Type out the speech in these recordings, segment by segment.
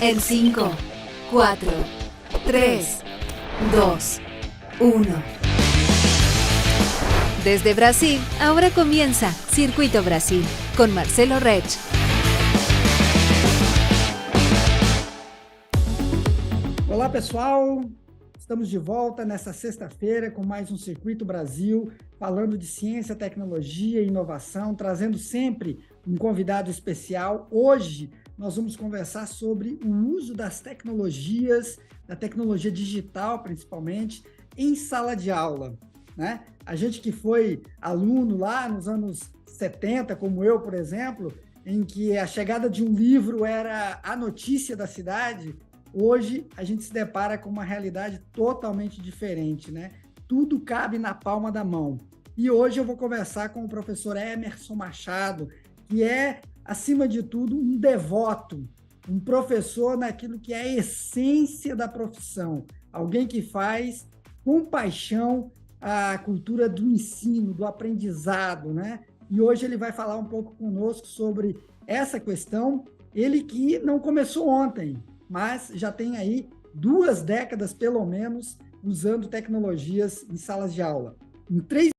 En 5, 4, 3, 2, 1. Desde Brasil, ahora comienza Circuito Brasil con Marcelo Resch. Olá pessoal, estamos de volta nessa sexta-feira com mais um Circuito Brasil, falando de ciência, tecnologia e inovação, trazendo sempre um convidado especial. Hoje nós vamos conversar sobre o uso das tecnologias, da tecnologia digital principalmente, em sala de aula, né? A gente que foi aluno lá nos anos 70, como eu, por exemplo, em que a chegada de um livro era a notícia da cidade, hoje a gente se depara com uma realidade totalmente diferente, né? Tudo cabe na palma da mão. E hoje eu vou conversar com o professor Emerson Machado, que é, acima de tudo, um devoto, um professor naquilo que é a essência da profissão, alguém que faz com paixão a cultura do ensino, do aprendizado, né? E hoje ele vai falar um pouco conosco sobre essa questão, ele que não começou ontem, mas já tem aí 2 décadas, pelo menos, usando tecnologias em salas de aula. Em 3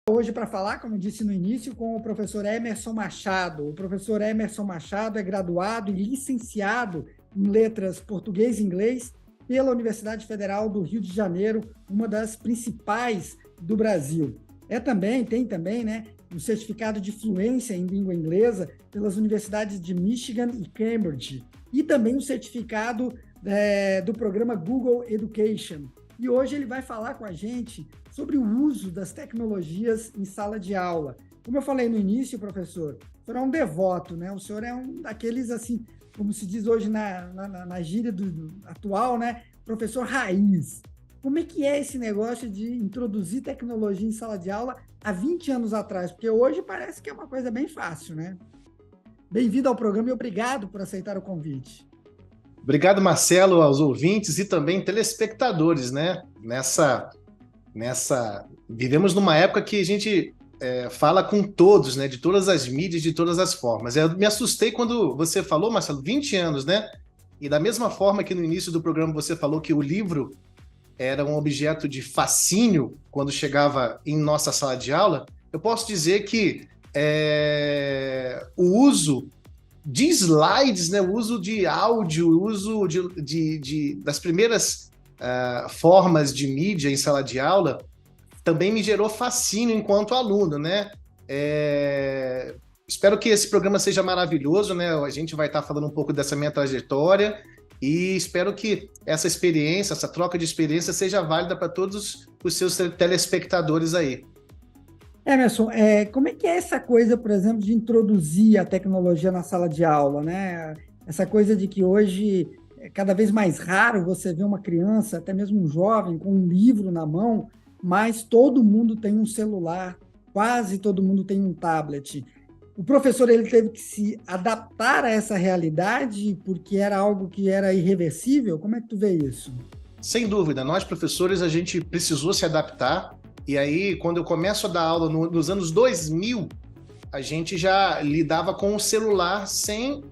hoje para falar, como disse no início, com o professor Emerson Machado. O professor Emerson Machado é graduado e licenciado em letras português e inglês pela Universidade Federal do Rio de Janeiro, uma das principais do Brasil. Tem também, né, um certificado de fluência em língua inglesa pelas universidades de Michigan e Cambridge, e também um certificado do programa Google Education. E hoje ele vai falar com a gente sobre o uso das tecnologias em sala de aula. Como eu falei no início, professor, o senhor é um devoto, né? O senhor é um daqueles, assim, como se diz hoje na gíria atual, né? Professor raiz. Como é que é esse negócio de introduzir tecnologia em sala de aula há 20 anos atrás? Porque hoje parece que é uma coisa bem fácil, né? Bem-vindo ao programa e obrigado por aceitar o convite. Obrigado, Marcelo, aos ouvintes e também telespectadores, né? Vivemos numa época que a gente fala com todos, né? De todas as mídias, de todas as formas. Eu me assustei quando você falou, Marcelo, 20 anos, né? E da mesma forma que no início do programa você falou que o livro era um objeto de fascínio quando chegava em nossa sala de aula, eu posso dizer que o uso de slides, né, o uso de áudio, o uso das primeiras formas de mídia em sala de aula, também me gerou fascínio enquanto aluno, né? Espero que esse programa seja maravilhoso, né? A gente vai estar falando um pouco dessa minha trajetória e espero que essa experiência, essa troca de experiência seja válida para todos os seus telespectadores aí. Emerson, como é que é essa coisa, por exemplo, de introduzir a tecnologia na sala de aula, né? Essa coisa de que hoje é cada vez mais raro você ver uma criança, até mesmo um jovem, com um livro na mão, mas todo mundo tem um celular, quase todo mundo tem um tablet. O professor ele teve que se adaptar a essa realidade porque era algo que era irreversível? Como é que tu vê isso? Sem dúvida, nós professores, a gente precisou se adaptar. E aí, quando eu começo a dar aula nos anos 2000, a gente já lidava com o celular sem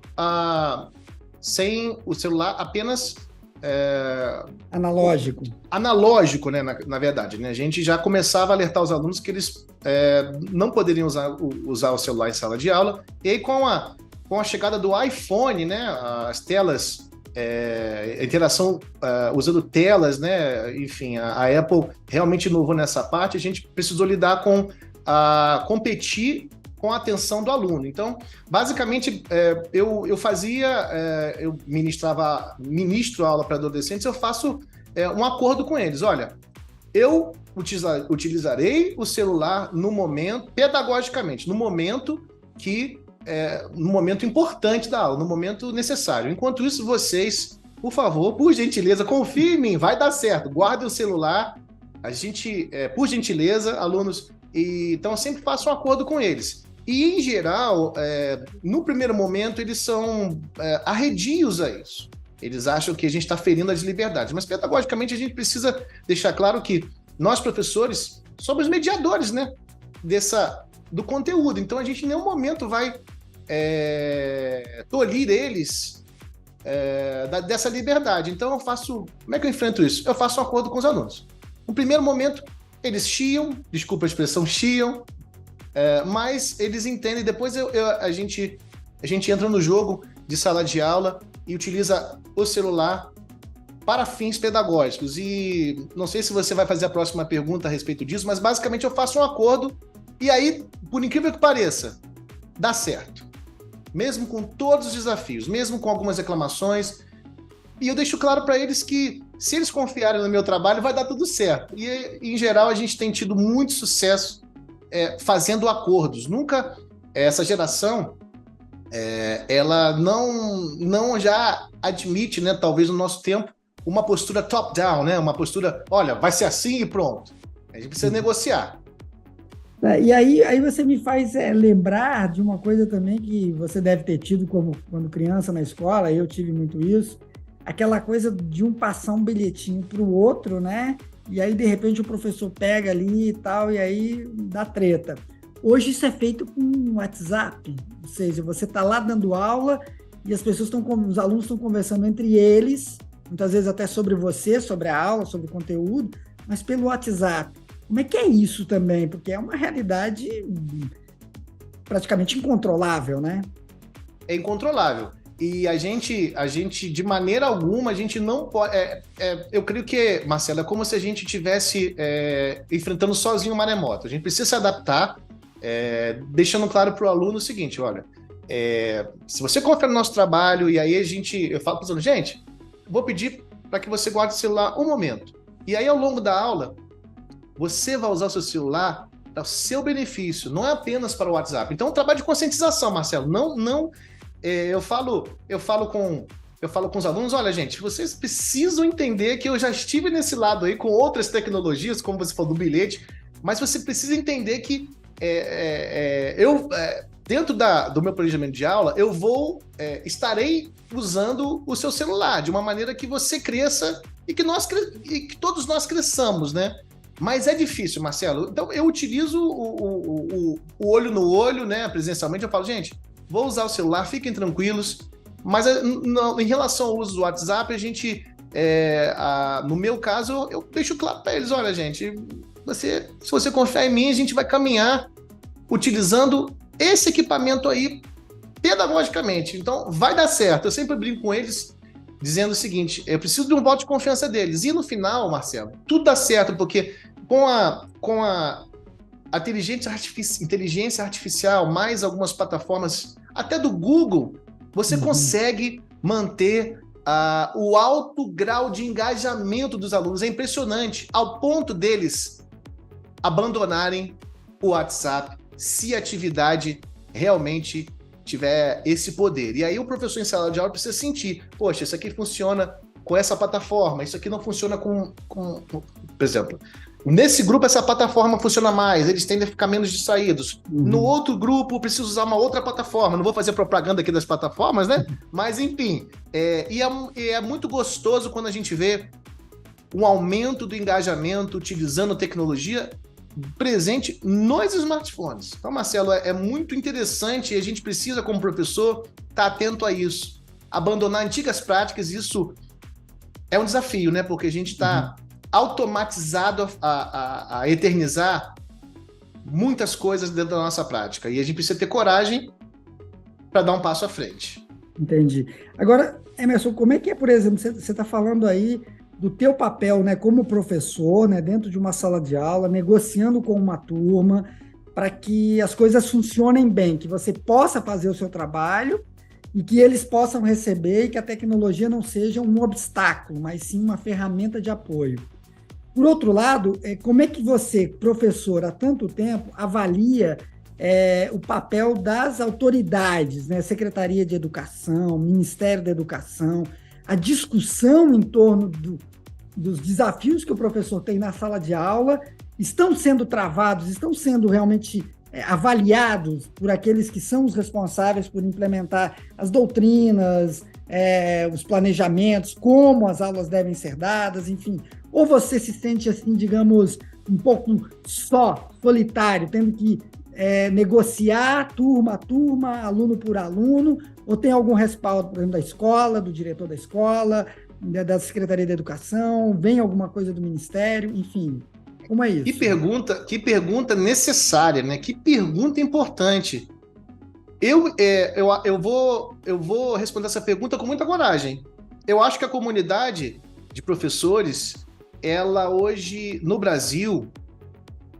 o celular apenas... Analógico, né, na verdade. Né? A gente já começava a alertar os alunos que eles não poderiam usar o celular em sala de aula. E aí, com a chegada do iPhone, né, as telas... a interação usando telas, né? Enfim, a Apple realmente inovou nessa parte. A gente precisou lidar com competir com a atenção do aluno. Então, basicamente, eu ministro aula para adolescentes, eu faço um acordo com eles. Olha, eu utilizarei o celular no momento, pedagogicamente, no momento importante da aula, no momento necessário. Enquanto isso, vocês, por favor, por gentileza, confiem em mim, vai dar certo. Guardem o celular. A gente, por gentileza, alunos, então eu sempre faço um acordo com eles. E, em geral, no primeiro momento, eles são arredios a isso. Eles acham que a gente está ferindo as liberdades. Mas, pedagogicamente, a gente precisa deixar claro que nós, professores, somos mediadores, né, do conteúdo. Então, a gente em nenhum momento vai tolir eles dessa liberdade. Então, como é que eu enfrento isso? Eu faço um acordo com os alunos. No primeiro momento, eles chiam, desculpa a expressão, chiam, mas eles entendem. Depois a gente entra no jogo de sala de aula e utiliza o celular para fins pedagógicos. E não sei se você vai fazer a próxima pergunta a respeito disso, mas basicamente eu faço um acordo e aí, por incrível que pareça, dá certo. Mesmo com todos os desafios, mesmo com algumas reclamações. E eu deixo claro para eles que, se eles confiarem no meu trabalho, vai dar tudo certo. E, em geral, a gente tem tido muito sucesso fazendo acordos. Nunca, essa geração, ela não já admite, né, talvez no nosso tempo, uma postura top-down, né? Uma postura, olha, vai ser assim e pronto. A gente precisa negociar. E aí você me faz lembrar de uma coisa também que você deve ter tido quando criança na escola, eu tive muito isso, aquela coisa de um passar um bilhetinho para o outro, né? E aí, de repente, o professor pega ali e tal, e aí dá treta. Hoje isso é feito com WhatsApp, ou seja, você está lá dando aula e os alunos estão conversando entre eles, muitas vezes até sobre você, sobre a aula, sobre o conteúdo, mas pelo WhatsApp. Como é que é isso também? Porque é uma realidade praticamente incontrolável, né? É incontrolável. E a gente, de maneira alguma, a gente não pode... eu creio que, Marcelo, é como se a gente estivesse enfrentando sozinho um maremoto. A gente precisa se adaptar, deixando claro para o aluno o seguinte, olha, se você confia no nosso trabalho, e aí eu falo para os alunos, gente, vou pedir para que você guarde o celular um momento. E aí, ao longo da aula, você vai usar o seu celular para o seu benefício, não é apenas para o WhatsApp. Então, é um trabalho de conscientização, Marcelo. Eu falo com os alunos, olha, gente, vocês precisam entender que eu já estive nesse lado aí com outras tecnologias, como você falou do bilhete, mas você precisa entender que dentro do meu planejamento de aula, eu estarei usando o seu celular de uma maneira que você cresça e que todos nós cresçamos, né? Mas é difícil, Marcelo. Então, eu utilizo o olho no olho, né? Presencialmente, eu falo, gente, vou usar o celular, fiquem tranquilos. Mas em relação ao uso do WhatsApp, a gente, no meu caso, eu deixo claro para eles, olha, gente, se você confiar em mim, a gente vai caminhar utilizando esse equipamento aí pedagogicamente. Então, vai dar certo. Eu sempre brinco com eles dizendo o seguinte, eu preciso de um voto de confiança deles. E no final, Marcelo, tudo dá certo, porque com a inteligência artificial, mais algumas plataformas, até do Google, você consegue manter o alto grau de engajamento dos alunos. É impressionante, ao ponto deles abandonarem o WhatsApp se a atividade realmente tiver esse poder. E aí o professor em sala de aula precisa sentir, poxa, isso aqui funciona com essa plataforma, isso aqui não funciona com por exemplo, nesse grupo essa plataforma funciona mais, eles tendem a ficar menos distraídos. No outro grupo preciso usar uma outra plataforma, não vou fazer propaganda aqui das plataformas, né? Mas enfim, é muito gostoso quando a gente vê um aumento do engajamento utilizando tecnologia presente nos smartphones. Então, Marcelo, é muito interessante e a gente precisa, como professor, estar atento a isso. Abandonar antigas práticas, isso é um desafio, né? Porque a gente está automatizado a eternizar muitas coisas dentro da nossa prática. E a gente precisa ter coragem para dar um passo à frente. Entendi. Agora, Emerson, como é que é, por exemplo, você está falando aí do teu papel, né, como professor, né, dentro de uma sala de aula, negociando com uma turma, para que as coisas funcionem bem, que você possa fazer o seu trabalho e que eles possam receber e que a tecnologia não seja um obstáculo, mas sim uma ferramenta de apoio. Por outro lado, como é que você, professor, há tanto tempo, avalia o papel das autoridades, né, Secretaria de Educação, Ministério da Educação, a discussão em torno dos desafios que o professor tem na sala de aula estão sendo travados, estão sendo realmente avaliados por aqueles que são os responsáveis por implementar as doutrinas, os planejamentos, como as aulas devem ser dadas, enfim. Ou você se sente, assim, digamos, um pouco solitário, tendo que negociar turma a turma, aluno por aluno, ou tem algum respaldo, por exemplo, da escola, do diretor da escola, da Secretaria de Educação, vem alguma coisa do Ministério, enfim, como é isso? Que pergunta necessária, né? Que pergunta importante. Eu vou responder essa pergunta com muita coragem. Eu acho que a comunidade de professores, ela hoje, no Brasil,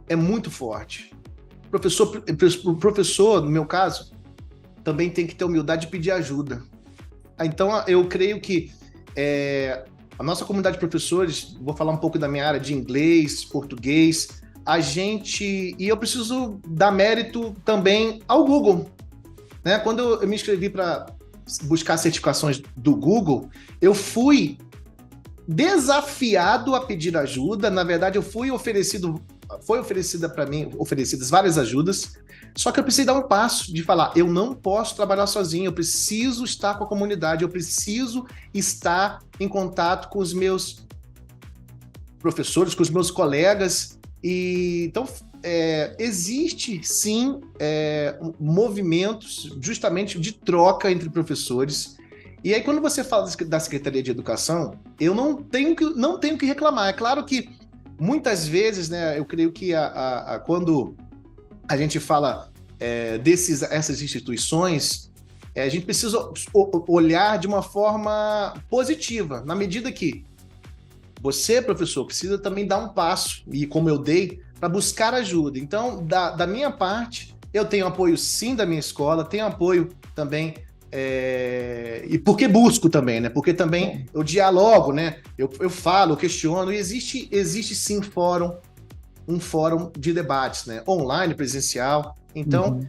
é muito forte. O professor, no meu caso, também tem que ter humildade de pedir ajuda. Então, eu creio que a nossa comunidade de professores, vou falar um pouco da minha área de inglês, português, e eu preciso dar mérito também ao Google, né? Quando eu me inscrevi para buscar certificações do Google, eu fui desafiado a pedir ajuda. Na verdade, foi oferecida para mim, oferecidas várias ajudas, só que eu precisei dar um passo de falar, eu não posso trabalhar sozinho, eu preciso estar com a comunidade, eu preciso estar em contato com os meus professores, com os meus colegas. Então, existe sim movimentos justamente de troca entre professores. E aí, quando você fala da Secretaria de Educação, eu não tenho que reclamar. É claro que muitas vezes, né, eu creio que quando a gente fala essas instituições, a gente precisa olhar de uma forma positiva, na medida que você, professor, precisa também dar um passo, e como eu dei, para buscar ajuda. Então, da minha parte, eu tenho apoio sim da minha escola, tenho apoio também, e porque busco também, né? Porque também eu dialogo, né? Eu falo, eu questiono, e existe sim um fórum de debates, né? Online, presencial. Então,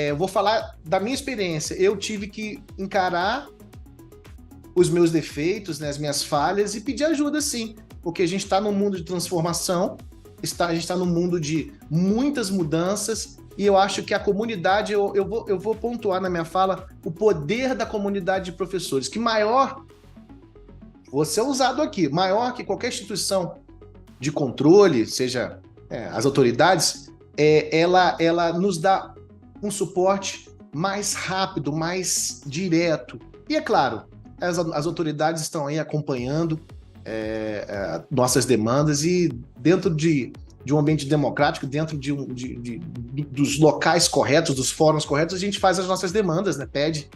eu vou falar da minha experiência. Eu tive que encarar os meus defeitos, né, as minhas falhas, e pedir ajuda sim, porque a gente está num mundo de transformação, a gente está num mundo de muitas mudanças, e eu acho que a comunidade, eu vou pontuar na minha fala, o poder da comunidade de professores, que maior, vou ser usado aqui, maior que qualquer instituição de controle, seja as autoridades, ela nos dá um suporte mais rápido, mais direto. E é claro, as autoridades estão aí acompanhando nossas demandas, e dentro de um ambiente democrático, dentro dos locais corretos, dos fóruns corretos, a gente faz as nossas demandas, né? Pede.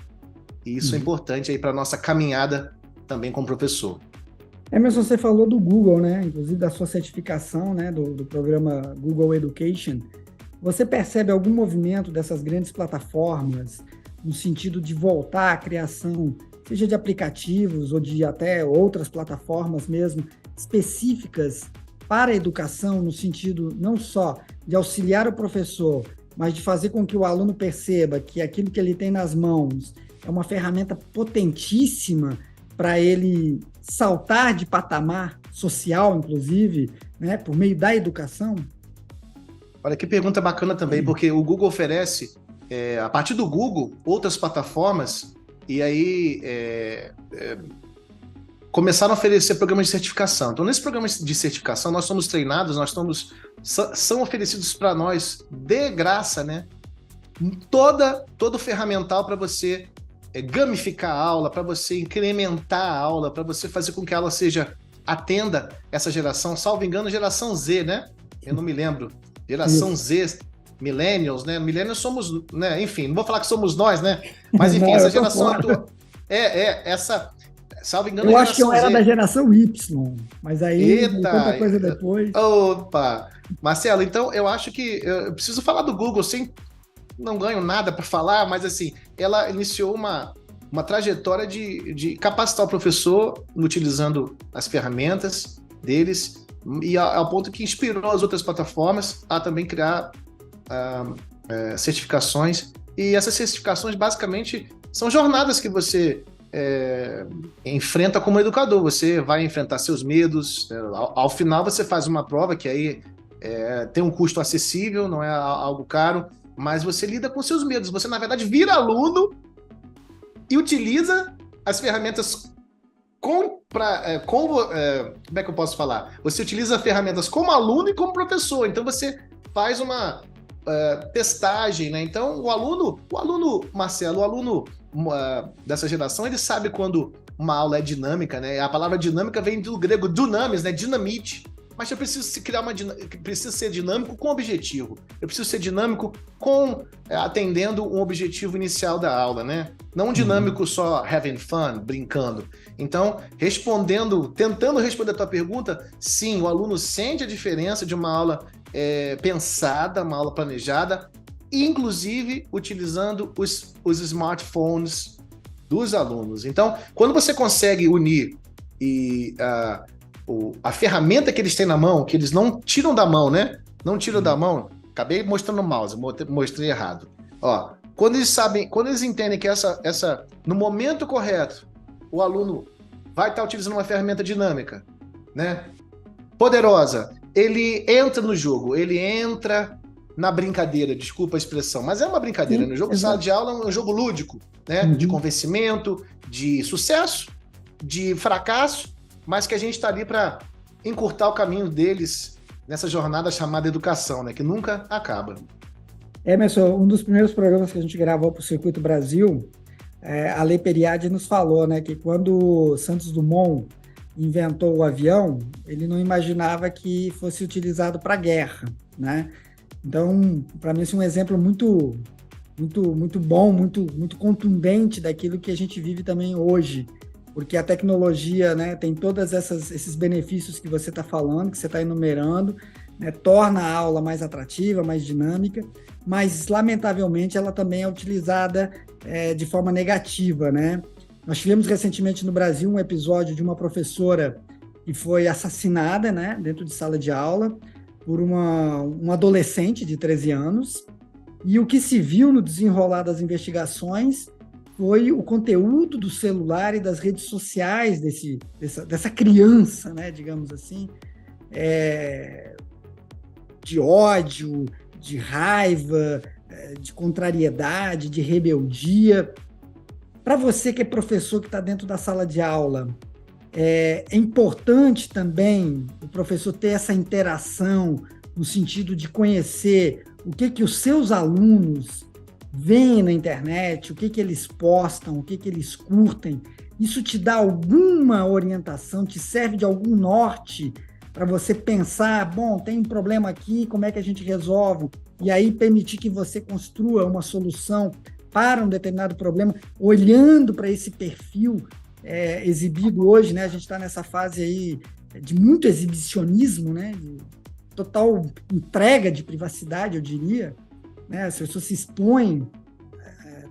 E isso é importante aí para a nossa caminhada também como professor. Emerson, você falou do Google, né? Inclusive da sua certificação, né? Do programa Google Education. Você percebe algum movimento dessas grandes plataformas no sentido de voltar à criação, seja de aplicativos ou de até outras plataformas mesmo, específicas para a educação, no sentido não só de auxiliar o professor, mas de fazer com que o aluno perceba que aquilo que ele tem nas mãos é uma ferramenta potentíssima para ele saltar de patamar social, inclusive, né, por meio da educação? Olha, que pergunta bacana também, porque o Google oferece, a partir do Google, outras plataformas, e aí começaram a oferecer programas de certificação. Então, nesse programa de certificação, nós somos treinados, são oferecidos para nós, de graça, né, todo ferramental para você gamificar a aula, para você incrementar a aula, para você fazer com que a aula atenda essa geração, salvo engano, geração Z, né? Eu não me lembro. Geração Z, millennials, né? Millennials somos, né? Enfim, não vou falar que somos nós, né? Mas enfim, essa geração atual. Essa, salvo engano, eu acho que eu era da geração Y, mas aí tanta coisa depois. Opa! Marcelo, então eu acho que eu preciso falar do Google sem. Não ganho nada para falar, mas assim, ela iniciou uma trajetória de capacitar o professor utilizando as ferramentas deles e ao ponto que inspirou as outras plataformas a também criar certificações. E essas certificações basicamente são jornadas que você enfrenta como educador. Você vai enfrentar seus medos, ao final você faz uma prova que aí tem um custo acessível, não é algo caro, mas você lida com seus medos. Você, na verdade, vira aluno e utiliza as ferramentas como é que eu posso falar? Você utiliza ferramentas como aluno e como professor. Então, você faz uma testagem, né? Então, o aluno, Marcelo, o aluno dessa geração, ele sabe quando uma aula é dinâmica, né? A palavra dinâmica vem do grego dunamis, né? Dinamite. Mas eu preciso preciso ser dinâmico com objetivo. Eu preciso ser dinâmico atendendo um objetivo inicial da aula, né? Não dinâmico só having fun, brincando. Então, tentando responder a tua pergunta, sim, o aluno sente a diferença de uma aula pensada, uma aula planejada, inclusive utilizando os smartphones dos alunos. Então, quando você consegue unir a ferramenta que eles têm na mão, que eles não tiram da mão, né? Não tiram da mão. Acabei mostrando o mouse, mostrei errado. Ó, quando eles entendem que no momento correto, o aluno vai estar utilizando uma ferramenta dinâmica, né? Poderosa. Ele entra no jogo, ele entra na brincadeira, desculpa a expressão, mas é uma brincadeira. Sim, no jogo de sala de aula é um jogo lúdico, né? De convencimento, de sucesso, de fracasso, mas que a gente está ali para encurtar o caminho deles nessa jornada chamada educação, né? Que nunca acaba. Emerson, um dos primeiros programas que a gente gravou para o Circuito Brasil, a Lei Periade nos falou, né, que quando Santos Dumont inventou o avião, ele não imaginava que fosse utilizado para guerra, né? Então, para mim, esse é um exemplo muito, muito, muito bom, muito, muito contundente daquilo que a gente vive também hoje, porque a tecnologia, né, tem todos esses benefícios que você está falando, que você está enumerando, né, torna a aula mais atrativa, mais dinâmica, mas, lamentavelmente, ela também é utilizada de forma negativa, né? Nós tivemos recentemente no Brasil um episódio de uma professora que foi assassinada, né, dentro de sala de aula por um adolescente de 13 anos, e o que se viu no desenrolar das investigações foi o conteúdo do celular e das redes sociais dessa criança, né, digamos assim, de ódio, de raiva, de contrariedade, de rebeldia. Para você que é professor que está dentro da sala de aula, é importante também o professor ter essa interação no sentido de conhecer o que os seus alunos veem na internet, o que eles postam, o que eles curtem. Isso te dá alguma orientação, te serve de algum norte para você pensar, bom, tem um problema aqui, como é que a gente resolve? E aí permitir que você construa uma solução para um determinado problema, olhando para esse perfil exibido hoje, né? A gente está nessa fase aí de muito exibicionismo, né? De total entrega de privacidade, eu diria, né? As pessoas se expõem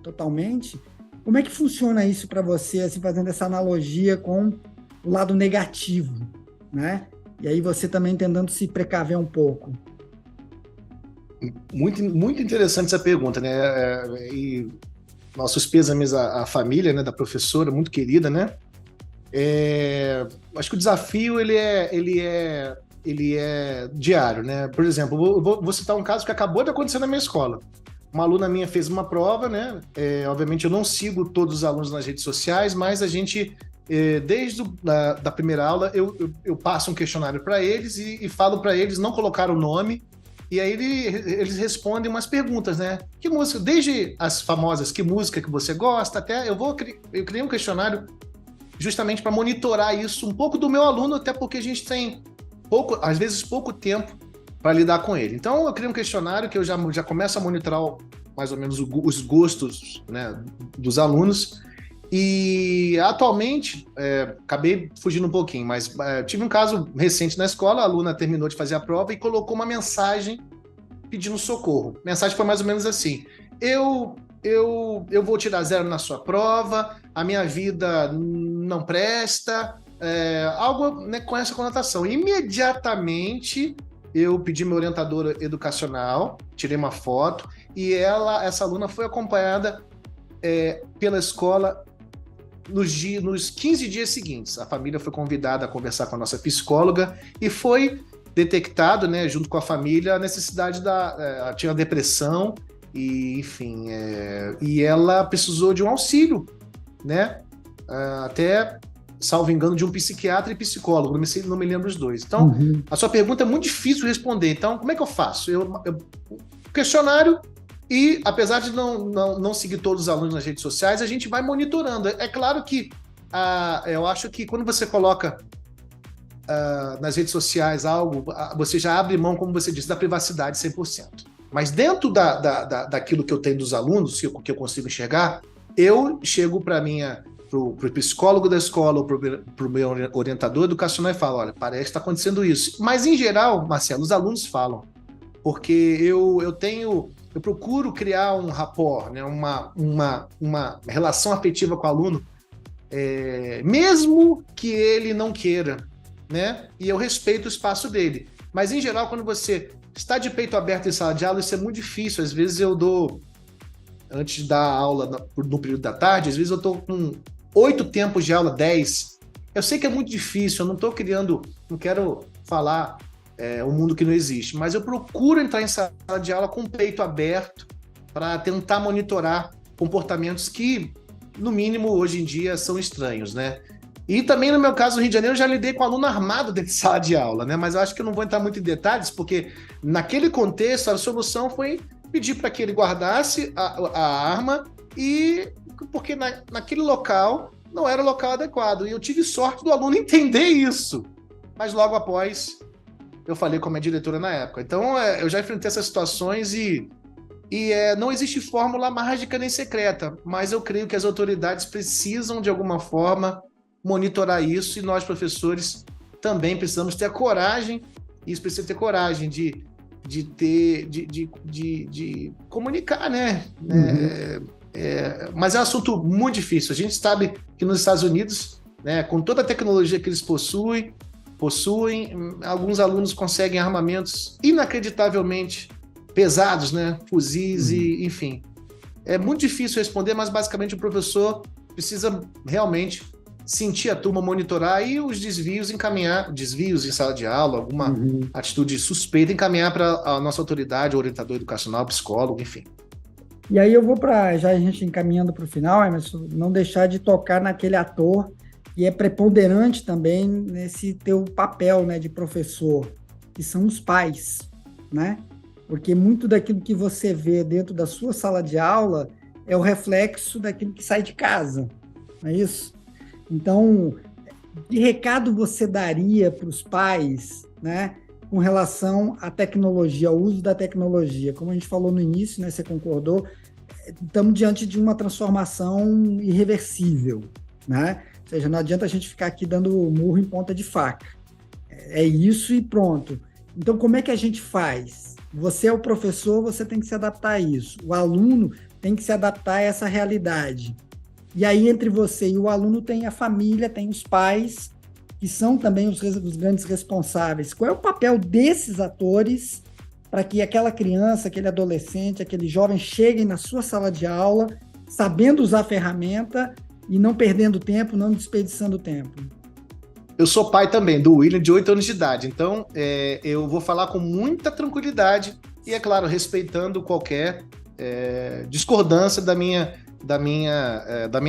totalmente. Como é que funciona isso para você, assim, fazendo essa analogia com o lado negativo, né? E aí você também tentando se precaver um pouco. Muito, muito interessante essa pergunta, né? E nossos pêsames à família, né, da professora, muito querida, né? Acho que o desafio ele é diário, né? Por exemplo, vou citar um caso que acabou de acontecer na minha escola. Uma aluna minha fez uma prova, né? Obviamente eu não sigo todos os alunos nas redes sociais, mas a gente, desde da primeira aula, eu passo um questionário para eles e falo para eles não colocar o nome, e aí eles respondem umas perguntas, né? Que música, desde as famosas, que música que você gosta, até eu criei um questionário justamente para monitorar isso um pouco do meu aluno, até porque a gente tem às vezes pouco tempo para lidar com ele. Então eu criei um questionário que eu já começo a monitorar mais ou menos os gostos, né, dos alunos. E atualmente, acabei fugindo um pouquinho, mas tive um caso recente na escola, a aluna terminou de fazer a prova e colocou uma mensagem pedindo socorro. A mensagem foi mais ou menos assim: eu vou tirar 0 na sua prova, a minha vida não presta, algo, né, com essa conotação. Imediatamente eu pedi minha orientadora educacional, tirei uma foto, e essa aluna foi acompanhada pela escola nos 15 dias seguintes. A família foi convidada a conversar com a nossa psicóloga e foi detectado, né, junto com a família, a necessidade ela tinha depressão e, enfim, e ela precisou de um auxílio, né, até, salvo engano, de um psiquiatra e psicólogo, não me lembro os dois. Então, a sua pergunta é muito difícil de responder. Então, como é que eu faço? Questionário. E, apesar de não seguir todos os alunos nas redes sociais, a gente vai monitorando. É claro que eu acho que quando você coloca nas redes sociais algo, você já abre mão, como você disse, da privacidade 100%. Mas dentro daquilo que eu tenho dos alunos, que eu consigo enxergar, eu chego para o psicólogo da escola ou para o meu orientador educacional e falo: olha, parece que está acontecendo isso. Mas, em geral, Marcelo, os alunos falam. Porque eu procuro criar um rapport, né? uma relação afetiva com o aluno, mesmo que ele não queira, né? E eu respeito o espaço dele. Mas, em geral, quando você está de peito aberto em sala de aula, isso é muito difícil. Às vezes eu dou, antes de dar aula no período da tarde, às vezes eu estou com 8 tempos de aula, 10. Eu sei que é muito difícil, eu não quero falar um mundo que não existe, mas eu procuro entrar em sala de aula com o peito aberto para tentar monitorar comportamentos que, no mínimo, hoje em dia são estranhos, né? E também, no meu caso, no Rio de Janeiro, eu já lidei com aluno armado dentro de sala de aula, né? Mas eu acho que eu não vou entrar muito em detalhes, porque naquele contexto a solução foi pedir para que ele guardasse a arma, porque naquele local não era o local adequado. E eu tive sorte do aluno entender isso. Mas logo após eu falei com a minha diretora na época. Então, eu já enfrentei essas situações e não existe fórmula mágica nem secreta, mas eu creio que as autoridades precisam, de alguma forma, monitorar isso, e nós, professores, também precisamos ter a coragem, isso precisa ter coragem de comunicar, né? Mas é um assunto muito difícil. A gente sabe que nos Estados Unidos, né, com toda a tecnologia que eles possuem, alguns alunos conseguem armamentos inacreditavelmente pesados, né? Fuzis e, enfim. É muito difícil responder, mas basicamente o professor precisa realmente sentir a turma, monitorar e os desvios em sala de aula, alguma atitude suspeita, encaminhar para a nossa autoridade, orientador educacional, psicólogo, enfim. E aí eu vou já a gente encaminhando para o final, Emerson, não deixar de tocar naquele ator e é preponderante também nesse teu papel, né, de professor, que são os pais, né? Porque muito daquilo que você vê dentro da sua sala de aula é o reflexo daquilo que sai de casa, não é isso? Então, que recado você daria para os pais, né, com relação à tecnologia, ao uso da tecnologia? Como a gente falou no início, né, você concordou, estamos diante de uma transformação irreversível, né? Ou seja, não adianta a gente ficar aqui dando murro em ponta de faca. É isso e pronto. Então, como é que a gente faz? Você é o professor, você tem que se adaptar a isso. O aluno tem que se adaptar a essa realidade. E aí, entre você e o aluno, tem a família, tem os pais, que são também os grandes responsáveis. Qual é o papel desses atores para que aquela criança, aquele adolescente, aquele jovem cheguem na sua sala de aula, sabendo usar a ferramenta e não perdendo tempo, não desperdiçando tempo? Eu sou pai também, do William, de 8 anos de idade, então eu vou falar com muita tranquilidade e, é claro, respeitando qualquer discordância da minha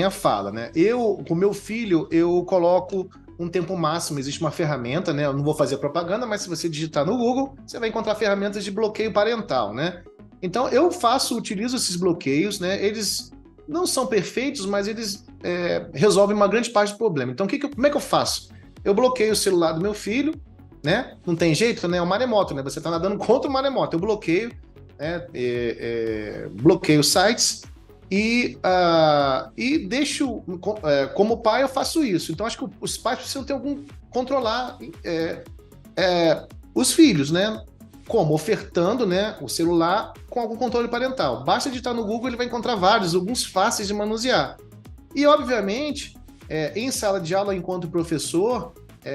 fala, né? Eu, com meu filho, eu coloco um tempo máximo, existe uma ferramenta, né? Eu não vou fazer propaganda, mas se você digitar no Google, você vai encontrar ferramentas de bloqueio parental, né? Então, eu utilizo esses bloqueios, né? Eles não são perfeitos, mas eles resolvem uma grande parte do problema. Então, como é que eu faço? Eu bloqueio o celular do meu filho, né? Não tem jeito, né? É um maremoto, né? Você está nadando contra o maremoto. Eu bloqueio, né? Bloqueio sites e deixo, como pai, eu faço isso. Então, acho que os pais precisam ter controlar os filhos, né? Como? Ofertando, né, o celular com algum controle parental. Basta digitar no Google, ele vai encontrar alguns fáceis de manusear. E, obviamente, em sala de aula, enquanto professor,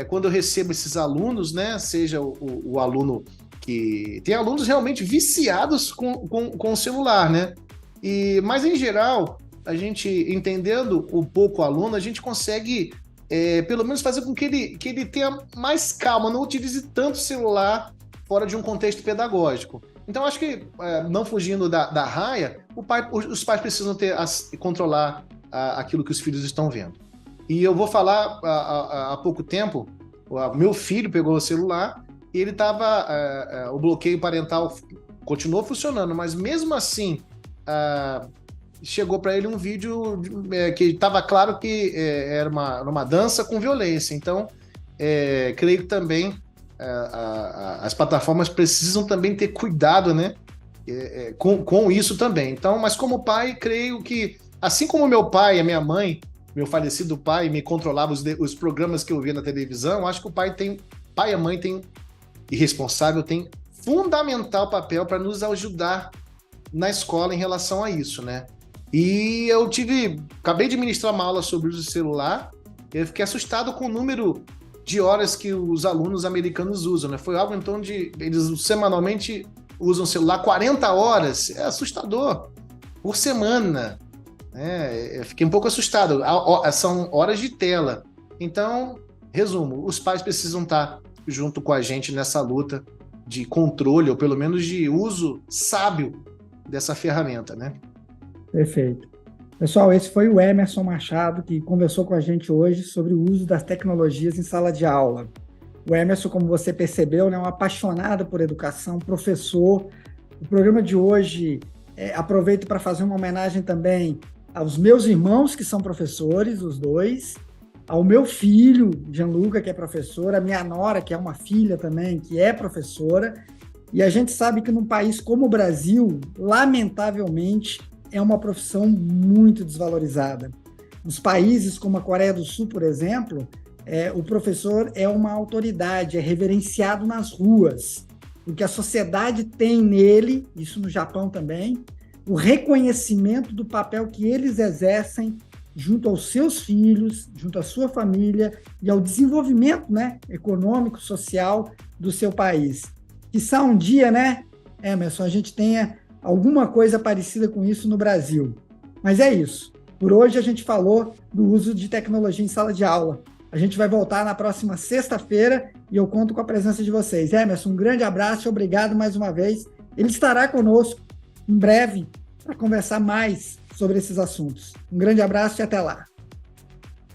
quando eu recebo esses alunos, né, seja o aluno que... Tem alunos realmente viciados com o celular, né? Mas, em geral, a gente, entendendo um pouco o aluno, a gente consegue, pelo menos, fazer com que ele tenha mais calma, não utilize tanto o celular fora de um contexto pedagógico. Então, acho que, não fugindo da raia, os pais precisam controlar aquilo que os filhos estão vendo. E eu vou falar, há pouco tempo, meu filho pegou o celular e ele estava... o bloqueio parental continuou funcionando, mas mesmo assim, chegou para ele um vídeo que estava claro que era uma dança com violência. Então, creio que também as plataformas precisam também ter cuidado, né, com isso também. Então, mas como pai, creio que, assim como meu pai e a minha mãe, meu falecido pai, me controlava os programas que eu via na televisão, acho que o pai e a mãe e responsável tem fundamental papel para nos ajudar na escola em relação a isso, né? E eu acabei de ministrar uma aula sobre o uso do celular, eu fiquei assustado com o número de horas que os alunos americanos usam, né? Foi algo, então, eles semanalmente usam o celular 40 horas, é assustador, por semana, né? Eu fiquei um pouco assustado, são horas de tela. Então, resumo, os pais precisam estar junto com a gente nessa luta de controle, ou pelo menos de uso sábio dessa ferramenta, né? Perfeito. Pessoal, esse foi o Emerson Machado, que conversou com a gente hoje sobre o uso das tecnologias em sala de aula. O Emerson, como você percebeu, é um apaixonado por educação, professor. O programa de hoje, aproveito para fazer uma homenagem também aos meus irmãos, que são professores, os dois, ao meu filho, Gianluca, que é professor, a minha nora, que é uma filha também, que é professora. E a gente sabe que num país como o Brasil, lamentavelmente, é uma profissão muito desvalorizada. Nos países como a Coreia do Sul, por exemplo, o professor é uma autoridade, é reverenciado nas ruas, porque a sociedade tem nele, isso no Japão também, o reconhecimento do papel que eles exercem junto aos seus filhos, junto à sua família e ao desenvolvimento, né, econômico, social do seu país. Quiçá um dia, né, Emerson, a gente tenha alguma coisa parecida com isso no Brasil. Mas é isso. Por hoje a gente falou do uso de tecnologia em sala de aula. A gente vai voltar na próxima sexta-feira e eu conto com a presença de vocês. Emerson, um grande abraço e obrigado mais uma vez. Ele estará conosco em breve para conversar mais sobre esses assuntos. Um grande abraço e até lá.